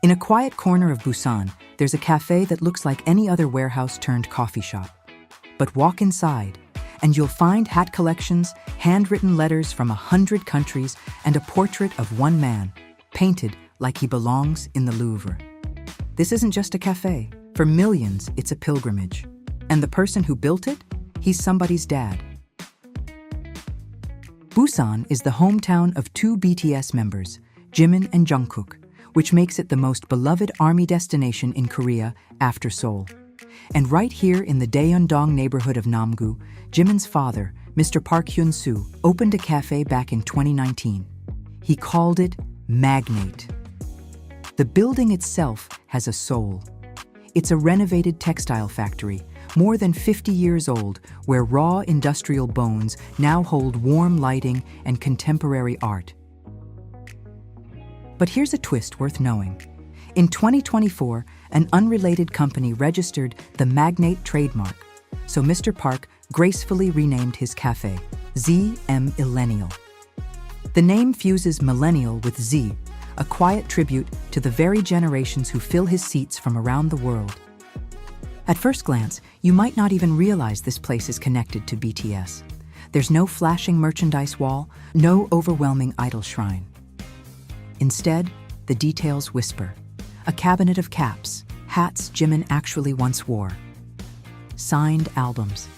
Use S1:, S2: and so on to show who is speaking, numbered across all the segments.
S1: In a quiet corner of Busan, there's a cafe that looks like any other warehouse turned coffee shop. But walk inside, and you'll find hat collections, handwritten letters from 100 countries, and a portrait of one man, painted like he belongs in the Louvre. This isn't just a cafe. For millions, it's a pilgrimage. And the person who built it? He's somebody's dad. Busan is the hometown of two BTS members, Jimin and Jungkook, which makes it the most beloved army destination in Korea after Seoul. And right here in the Daeyeon-dong neighborhood of Namgu, Jimin's father, Mr. Park Hyun-soo, opened a cafe back in 2019. He called it Magnate. The building itself has a soul. It's a renovated textile factory, more than 50 years old, where raw industrial bones now hold warm lighting and contemporary art. But here's a twist worth knowing. In 2024, an unrelated company registered the Magnate trademark, so Mr. Park gracefully renamed his cafe ZM-ILLENNIAL. The name fuses millennial with Z, a quiet tribute to the very generations who fill his seats from around the world. At first glance, you might not even realize this place is connected to BTS. There's no flashing merchandise wall, no overwhelming idol shrine. Instead, the details whisper. A cabinet of caps, hats Jimin actually once wore, signed albums,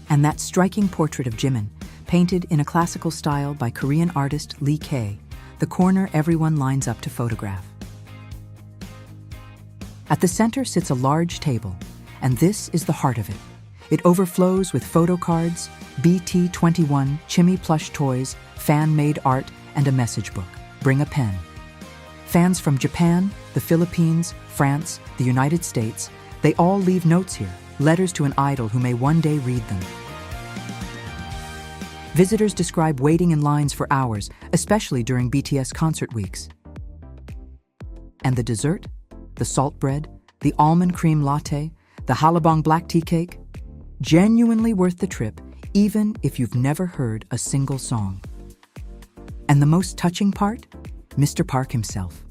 S1: and that striking portrait of Jimin, painted in a classical style by Korean artist Lee Kay, the corner everyone lines up to photograph. At the center sits a large table, and this is the heart of it. It overflows with photo cards, BT21 Chimmy plush toys, fan-made art, and a message book. Bring a pen. Fans from Japan, the Philippines, France, the United States, they all leave notes here, letters to an idol who may one day read them. Visitors describe waiting in lines for hours, especially during BTS concert weeks. And the dessert? The salt bread, the almond cream latte, the halabong black tea cake? Genuinely worth the trip, even if you've never heard a single song. And the most touching part? Mr. Park himself.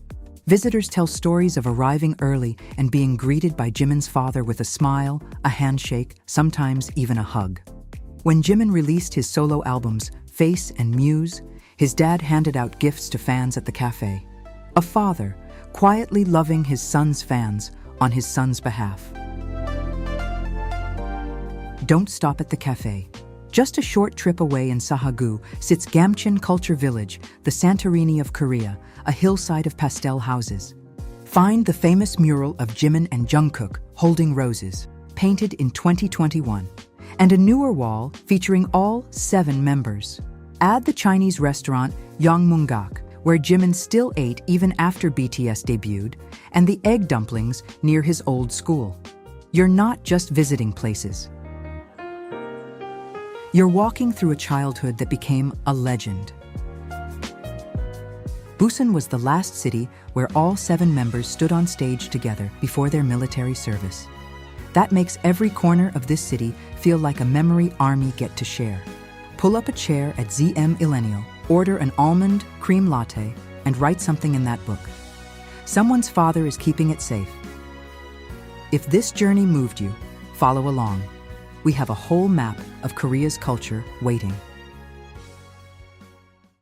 S1: Visitors tell stories of arriving early and being greeted by Jimin's father with a smile, a handshake, sometimes even a hug. When Jimin released his solo albums, Face and Muse, his dad handed out gifts to fans at the cafe. A father, quietly loving his son's fans on his son's behalf. Don't stop at the cafe. Just a short trip away in Sahagu sits Gamcheon Culture Village, the Santorini of Korea, a hillside of pastel houses. Find the famous mural of Jimin and Jungkook holding roses, painted in 2021, and a newer wall featuring all 7 members. Add the Chinese restaurant Yongmunggak, where Jimin still ate even after BTS debuted, and the egg dumplings near his old school. You're not just visiting places. You're walking through a childhood that became a legend. Busan was the last city where all 7 members stood on stage together before their military service. That makes every corner of this city feel like a memory army get to share. Pull up a chair at ZM-ILLENNIAL, order an almond cream latte, and write something in that book. Someone's father is keeping it safe. If this journey moved you, follow along. We have a whole map of Korea's culture waiting.